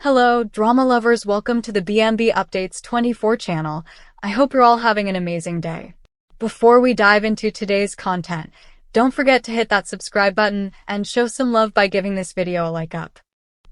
Hello, drama lovers, welcome to the BMB Updates 24 channel. I hope you're all having an amazing day. Before we dive into today's content, don't forget to hit that subscribe button and show some love by giving this video a like up.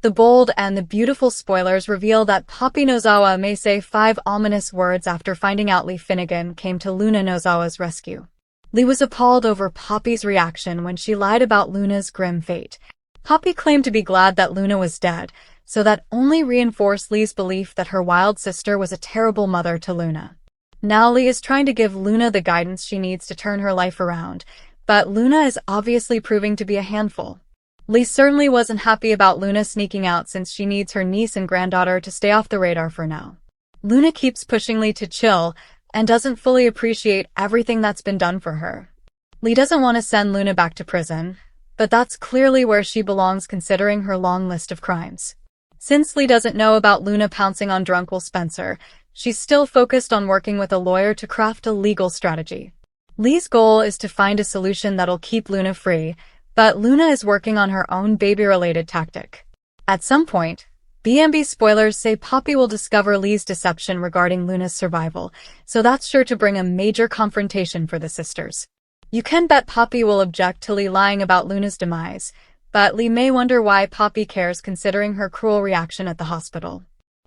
The bold and the beautiful spoilers reveal that Poppy Nozawa may say 5 ominous words after finding out Lee Finnegan came to Luna Nozawa's rescue. Lee was appalled over Poppy's reaction when she lied about Luna's grim fate. Poppy claimed to be glad that Luna was dead, so that only reinforced Lee's belief that her wild sister was a terrible mother to Luna. Now Lee is trying to give Luna the guidance she needs to turn her life around, but Luna is obviously proving to be a handful. Lee certainly wasn't happy about Luna sneaking out since she needs her niece and granddaughter to stay off the radar for now. Luna keeps pushing Lee to chill and doesn't fully appreciate everything that's been done for her. Lee doesn't want to send Luna back to prison, but that's clearly where she belongs considering her long list of crimes. Since Lee doesn't know about Luna pouncing on drunk Will Spencer, she's still focused on working with a lawyer to craft a legal strategy. Lee's goal is to find a solution that'll keep Luna free, but Luna is working on her own baby-related tactic. At some point, BMB spoilers say Poppy will discover Lee's deception regarding Luna's survival, so that's sure to bring a major confrontation for the sisters. You can bet Poppy will object to Lee lying about Luna's demise, but Lee may wonder why Poppy cares considering her cruel reaction at the hospital.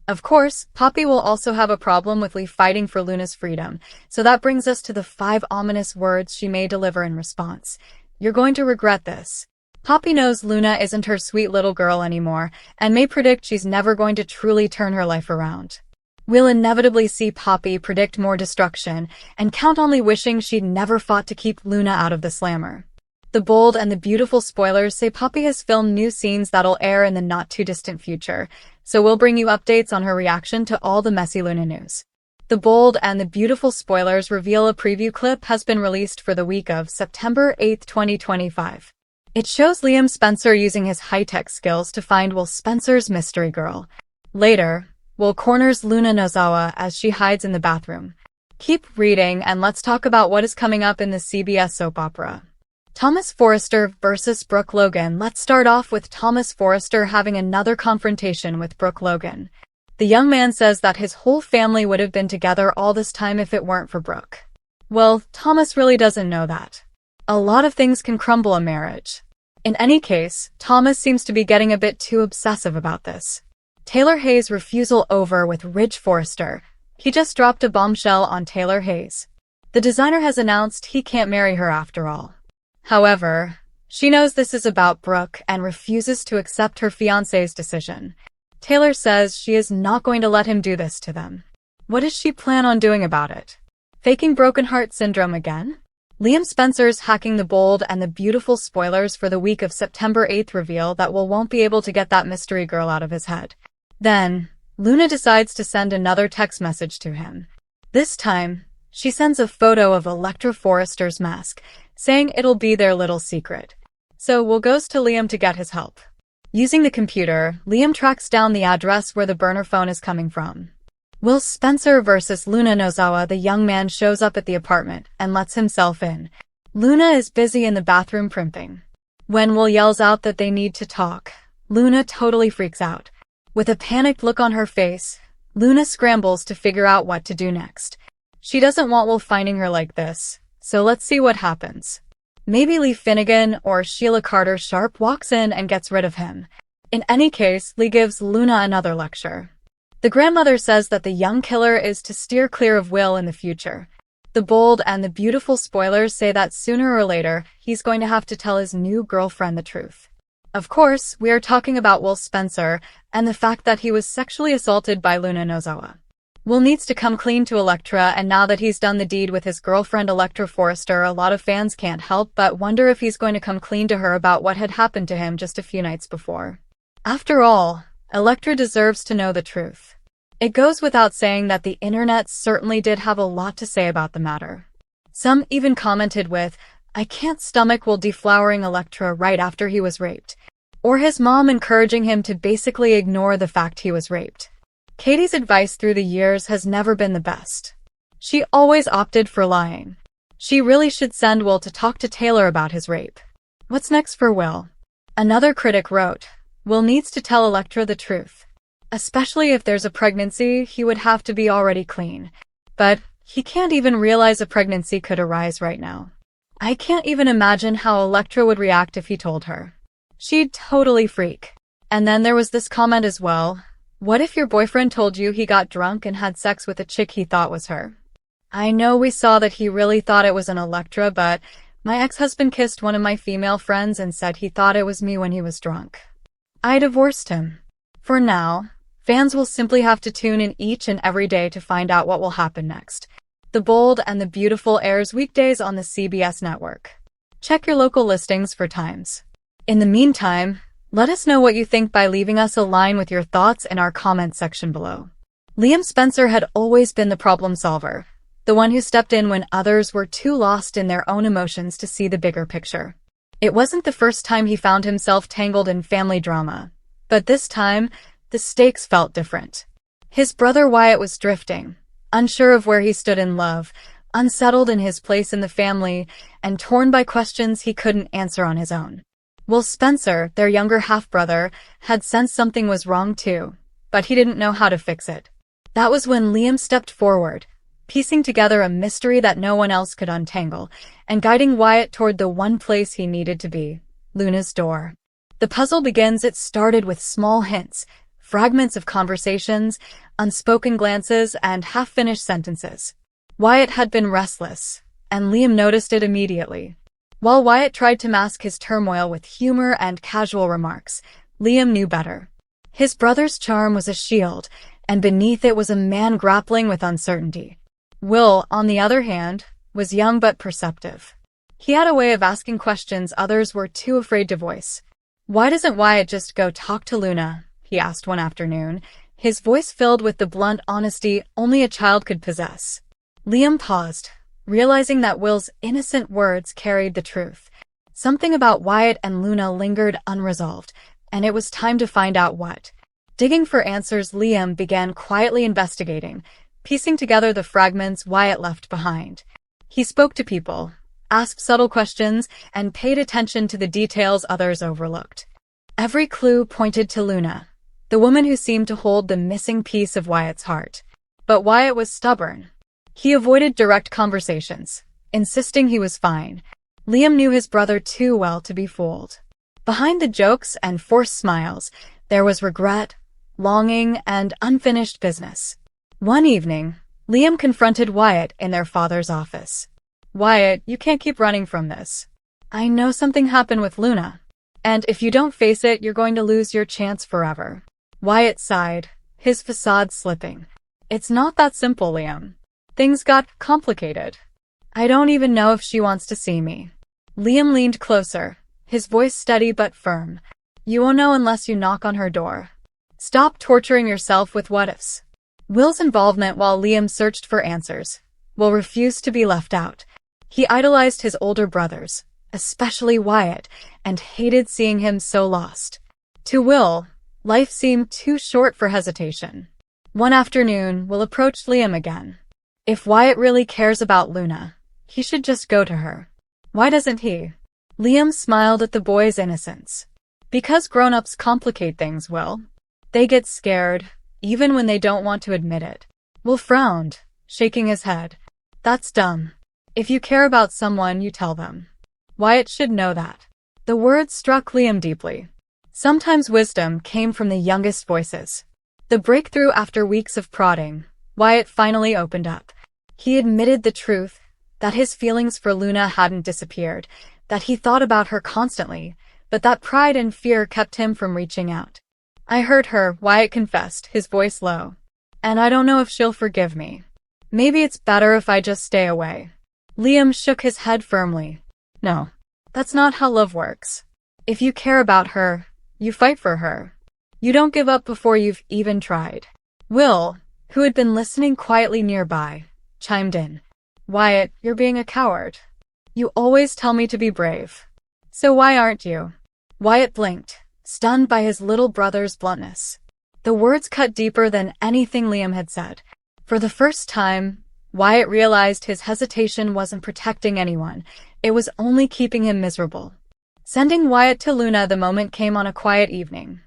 Of course, Poppy will also have a problem with Lee fighting for Luna's freedom, so that brings us to the 5 ominous words she may deliver in response. You're going to regret this. Poppy knows Luna isn't her sweet little girl anymore, and may predict she's never going to truly turn her life around. We'll inevitably see Poppy predict more destruction, and count on Lee wishing she'd never fought to keep Luna out of the slammer. The bold and the beautiful spoilers say Poppy has filmed new scenes that'll air in the not-too-distant future, so we'll bring you updates on her reaction to all the messy Luna news. The bold and the beautiful spoilers reveal a preview clip has been released for the week of September 8, 2025. It shows Liam Spencer using his high-tech skills to find Will Spencer's mystery girl. Later, Will corners Luna Nozawa as she hides in the bathroom. Keep reading and let's talk about what is coming up in the CBS soap opera. Thomas Forrester vs. Brooke Logan. Let's start off with Thomas Forrester having another confrontation with Brooke Logan. The young man says that his whole family would have been together all this time if it weren't for Brooke. Well, Thomas really doesn't know that. A lot of things can crumble a marriage. In any case, Thomas seems to be getting a bit too obsessive about this. Taylor Hayes' refusal over with Ridge Forrester. He just dropped a bombshell on Taylor Hayes. The designer has announced he can't marry her after all. However, she knows this is about Brooke and refuses to accept her fiancé's decision. Taylor says she is not going to let him do this to them. What does she plan on doing about it? Faking broken heart syndrome again? Liam Spencer's hacking the bold and the beautiful spoilers for the week of September 8th reveal that Will won't be able to get that mystery girl out of his head. Then, Luna decides to send another text message to him. This time, she sends a photo of Electra Forrester's mask, saying it'll be their little secret. So Will goes to Liam to get his help. Using the computer, Liam tracks down the address where the burner phone is coming from. Will Spencer vs. Luna Nozawa. The young man shows up at the apartment and lets himself in. Luna is busy in the bathroom primping. When Will yells out that they need to talk, Luna totally freaks out. With a panicked look on her face, Luna scrambles to figure out what to do next. She doesn't want Will finding her like this, so let's see what happens. Maybe Lee Finnegan or Sheila Carter Sharp walks in and gets rid of him. In any case, Lee gives Luna another lecture. The grandmother says that the young killer is to steer clear of Will in the future. The bold and the beautiful spoilers say that sooner or later, he's going to have to tell his new girlfriend the truth. Of course, we are talking about Will Spencer and the fact that he was sexually assaulted by Luna Nozawa. Will needs to come clean to Electra, and now that he's done the deed with his girlfriend Electra Forrester, a lot of fans can't help but wonder if he's going to come clean to her about what had happened to him just a few nights before. After all, Electra deserves to know the truth. It goes without saying that the internet certainly did have a lot to say about the matter. Some even commented with, "I can't stomach Will deflowering Electra right after he was raped," or his mom encouraging him to basically ignore the fact he was raped. Katie's advice through the years has never been the best. She always opted for lying. She really should send Will to talk to Taylor about his rape. What's next for Will? Another critic wrote, Will needs to tell Electra the truth. Especially if there's a pregnancy, he would have to be already clean. But he can't even realize a pregnancy could arise right now. I can't even imagine how Electra would react if he told her. She'd totally freak. And then there was this comment as well. What if your boyfriend told you he got drunk and had sex with a chick he thought was her? I know we saw that he really thought it was an Electra, but my ex-husband kissed one of my female friends and said he thought it was me when he was drunk. I divorced him. For now, fans will simply have to tune in each and every day to find out what will happen next. The Bold and the Beautiful airs weekdays on the CBS network. Check your local listings for times. In the meantime, let us know what you think by leaving us a line with your thoughts in our comment section below. Liam Spencer had always been the problem solver, the one who stepped in when others were too lost in their own emotions to see the bigger picture. It wasn't the first time he found himself tangled in family drama, but this time, the stakes felt different. His brother Wyatt was drifting, unsure of where he stood in love, unsettled in his place in the family, and torn by questions he couldn't answer on his own. Will Spencer, their younger half-brother, had sensed something was wrong too, but he didn't know how to fix it. That was when Liam stepped forward, piecing together a mystery that no one else could untangle, and guiding Wyatt toward the one place he needed to be, Luna's door. The puzzle begins. It started with small hints, fragments of conversations, unspoken glances, and half-finished sentences. Wyatt had been restless, and Liam noticed it immediately. While Wyatt tried to mask his turmoil with humor and casual remarks, Liam knew better. His brother's charm was a shield, and beneath it was a man grappling with uncertainty. Will, on the other hand, was young but perceptive. He had a way of asking questions others were too afraid to voice. "Why doesn't Wyatt just go talk to Luna?" he asked one afternoon, his voice filled with the blunt honesty only a child could possess. Liam paused, realizing that Will's innocent words carried the truth. Something about Wyatt and Luna lingered unresolved, and it was time to find out what. Digging for answers, Liam began quietly investigating, piecing together the fragments Wyatt left behind. He spoke to people, asked subtle questions, and paid attention to the details others overlooked. Every clue pointed to Luna, the woman who seemed to hold the missing piece of Wyatt's heart. But Wyatt was stubborn. He avoided direct conversations, insisting he was fine. Liam knew his brother too well to be fooled. Behind the jokes and forced smiles, there was regret, longing, and unfinished business. One evening, Liam confronted Wyatt in their father's office. "Wyatt, you can't keep running from this. I know something happened with Luna, and if you don't face it, you're going to lose your chance forever." Wyatt sighed, his facade slipping. "It's not that simple, Liam. Things got complicated. I don't even know if she wants to see me." Liam leaned closer, his voice steady but firm. "You won't know unless you knock on her door. Stop torturing yourself with what-ifs." Will's involvement while Liam searched for answers. Will refused to be left out. He idolized his older brothers, especially Wyatt, and hated seeing him so lost. To Will, life seemed too short for hesitation. One afternoon, Will approached Liam again. If Wyatt really cares about Luna, he should just go to her. Why doesn't he? Liam smiled at the boy's innocence. "Because grown-ups complicate things, Will. They get scared, even when they don't want to admit it." Will frowned, shaking his head. "That's dumb. If you care about someone, you tell them. Wyatt should know that." The words struck Liam deeply. Sometimes wisdom came from the youngest voices. The breakthrough after weeks of prodding, Wyatt finally opened up. He admitted the truth, that his feelings for Luna hadn't disappeared, that he thought about her constantly, but that pride and fear kept him from reaching out. "I hurt her," Wyatt confessed, his voice low. "And I don't know if she'll forgive me. Maybe it's better if I just stay away." Liam shook his head firmly. "No, that's not how love works. If you care about her, you fight for her. You don't give up before you've even tried." Will, who had been listening quietly nearby, chimed in. "Wyatt, you're being a coward. You always tell me to be brave. So why aren't you?" Wyatt blinked, stunned by his little brother's bluntness. The words cut deeper than anything Liam had said. For the first time, Wyatt realized his hesitation wasn't protecting anyone, it was only keeping him miserable. Sending Wyatt to Luna the moment came on a quiet evening.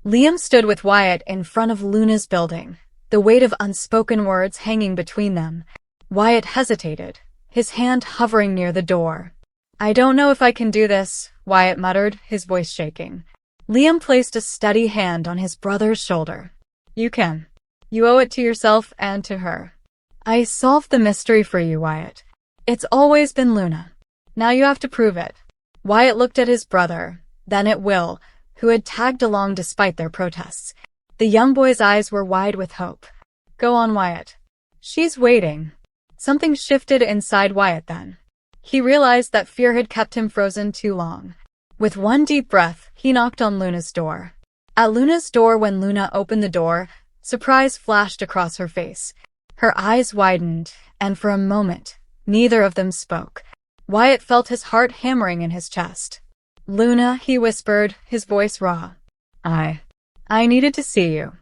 Liam stood with Wyatt in front of Luna's building, the weight of unspoken words hanging between them. Wyatt hesitated, his hand hovering near the door. "I don't know if I can do this," Wyatt muttered, his voice shaking. Liam placed a steady hand on his brother's shoulder. "You can. You owe it to yourself and to her. I solved the mystery for you, Wyatt. It's always been Luna. Now you have to prove it." Wyatt looked at his brother, then at Will, who had tagged along despite their protests. The young boy's eyes were wide with hope. "Go on, Wyatt. She's waiting." Something shifted inside Wyatt then. He realized that fear had kept him frozen too long. With one deep breath, he knocked on Luna's door. At Luna's door, when Luna opened the door, surprise flashed across her face. Her eyes widened, and for a moment, neither of them spoke. Wyatt felt his heart hammering in his chest. "Luna," he whispered, his voice raw. I needed to see you.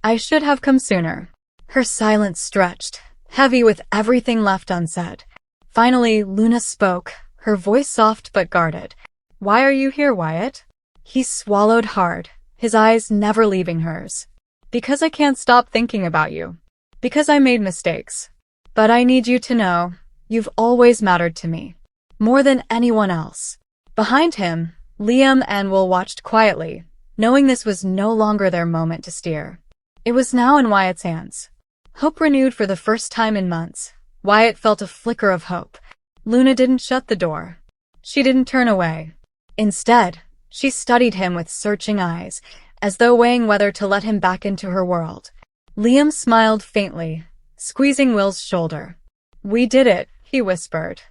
I should have come sooner." Her silence stretched, heavy with everything left unsaid. Finally, Luna spoke, her voice soft but guarded. "Why are you here, Wyatt?" He swallowed hard, his eyes never leaving hers. "Because I can't stop thinking about you. Because I made mistakes. But I need you to know, you've always mattered to me. More than anyone else." Behind him, Liam and Will watched quietly, knowing this was no longer their moment to steer. It was now in Wyatt's hands. Hope renewed for the first time in months. Wyatt felt a flicker of hope. Luna didn't shut the door. She didn't turn away. Instead, she studied him with searching eyes, as though weighing whether to let him back into her world. Liam smiled faintly, squeezing Will's shoulder. "We did it," he whispered.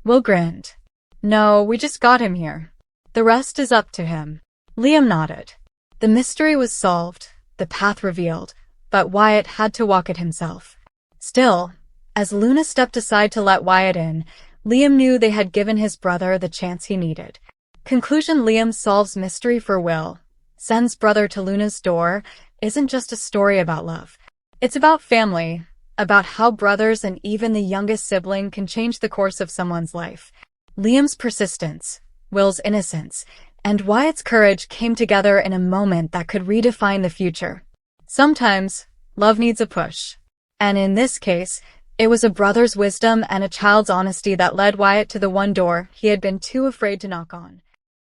Will grinned. "No, we just got him here. The rest is up to him." Liam nodded. The mystery was solved, the path revealed, but Wyatt had to walk it himself. Still, as Luna stepped aside to let Wyatt in, Liam knew they had given his brother the chance he needed. Conclusion: Liam solves mystery for Will, sends brother to Luna's door, isn't just a story about love. It's about family, about how brothers and even the youngest sibling can change the course of someone's life. Liam's persistence, Will's innocence, and Wyatt's courage came together in a moment that could redefine the future. Sometimes, love needs a push. And in this case, it was a brother's wisdom and a child's honesty that led Wyatt to the one door he had been too afraid to knock on.